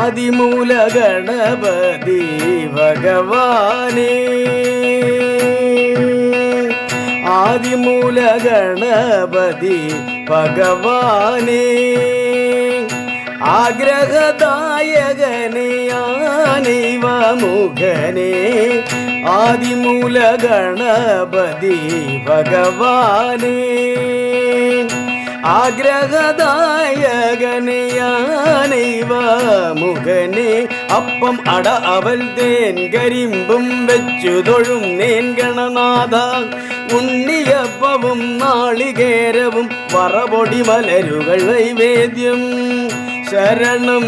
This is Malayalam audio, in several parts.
ആദിമൂല ഗണപതി ഭഗവാനേ ആദിമൂല ഗണപതി ഭഗവാനേ ആഗ്രഹദായകനേ ആനൈവമുഖനേ ആദിമൂല ഗണപതി ഭഗവാനേ ആഗ്രഹദായകനേ ആനൈവമുഖനേ അപ്പം അട അവൽ തേൻ കരിമ്പും വെച്ചു തൊഴും നേൻ ഗണനാഥ ഉണ്ണിയപ്പവും നാളികേരവും വറപൊടി മലരുകൾ നൈവേദ്യം ശരണം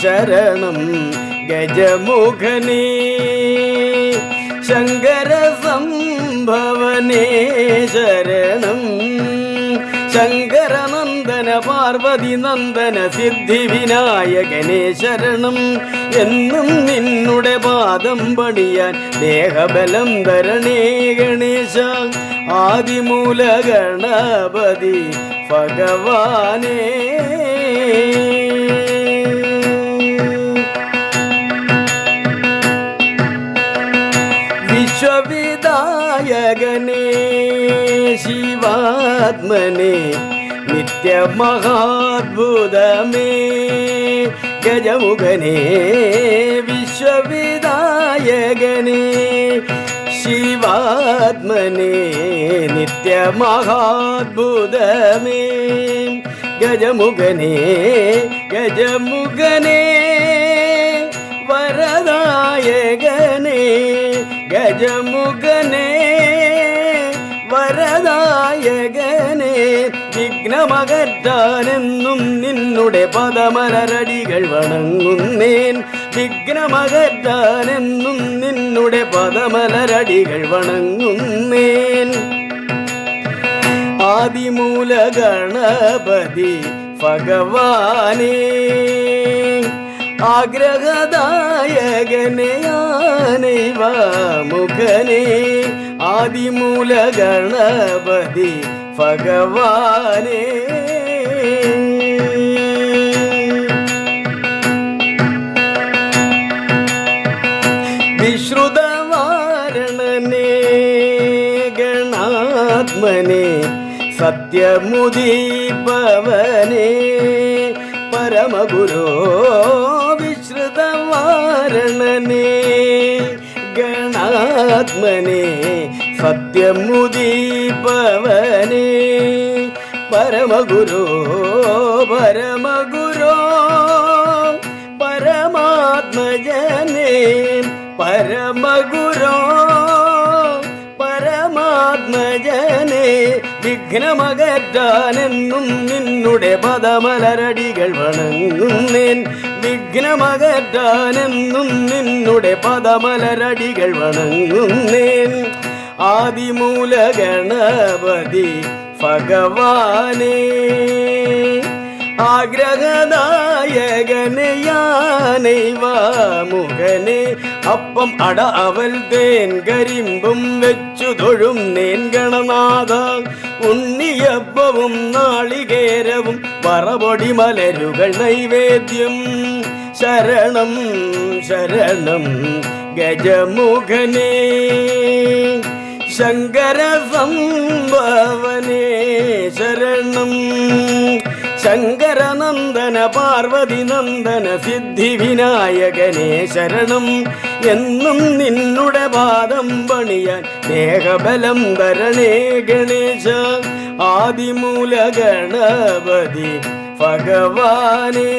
ശരണം ഗജമുഖനേ ശങ്കര സംഭവനേ ശരണം ശങ്കരനന്ദന പാർവതി നന്ദന സിദ്ധി വിനായകനേ ശരണം എന്നും നിന്നുടെ പാദം പണിയാൻ ദേഹബലം തരണേ ഗണേശ ആദിമൂല ഗണപതി ഭഗവാനേ വിശ്വവിദായകനേ ശിവാത്മനേ നിത്യമഹാദ്ഭുതമേ ഗജമുഖനേ വിശ്വവിദായകനേ ശിവാത്മനേ നിത്യമഹാദ്ഭുതമേ ഗജമുഖനേ ഗജമുഖനേ വരദായകനേ ഗജമുഖനേ വരദായകനേ വിഘ്നമകറ്റാനെന്നും നിന്നുടെ പദമലരടികൾ വണങ്ങുന്നേൻ വിഘ്നമകറ്റാനെന്നും നിന്നുടെ പദമലരടികൾ വണങ്ങുന്നേൻ ആദിമൂല ഗണപതി ഭഗവാനേ ആഗ്രഹദായകനേ ആനൈവമുഖനേ ആദിമൂല ഗണപതി ഭഗവാനേ വിശ്രുതവാരണനേ ഗണാത്മനേ സത്യമുദീപവനേ പരമഗുരോ വിശ്രുതവാരണനേ ഗണാത്മനേ സത്യമുദീപവനേ പരമഗുരോ പരമഗുരോ പരമാത്മജനേ പരമഗുരോ പരമാത്മജനേ വിഘ്നമകറ്റാനെന്നും നിന്നുടെ പദമലരടികൾ വണങ്ങുന്നേൻ വിഘ്നമകറ്റാനെന്നും നിന്നുടെ പദമലരടികൾ വണങ്ങുന്നേൻ ആദിമൂല ഗണപതി ഭഗവാനേ ആഗ്രഹദായകനേ ആനൈവമുഖനേ അപ്പം അട അവൽ തേൻ കരിമ്പും വെച്ചു തൊഴും നേൻ ഗണനാഥ ഉണ്ണിയപ്പവും നാളികേരവും വറപൊടി മലരുകൾ നൈവേദ്യം ശരണം ശരണം ഗജമുഖനേ ശങ്കര സംഭവനേ ശരണം ശങ്കരനന്ദന പാർവതി നന്ദന സിദ്ധി വിനായകനേ ശരണം എന്നും നിന്നുടെ പാദം പണിയാൻ ദേഹബലം തരണേ ഗണേശ ആദിമൂല ഗണപതി ഭഗവാനേ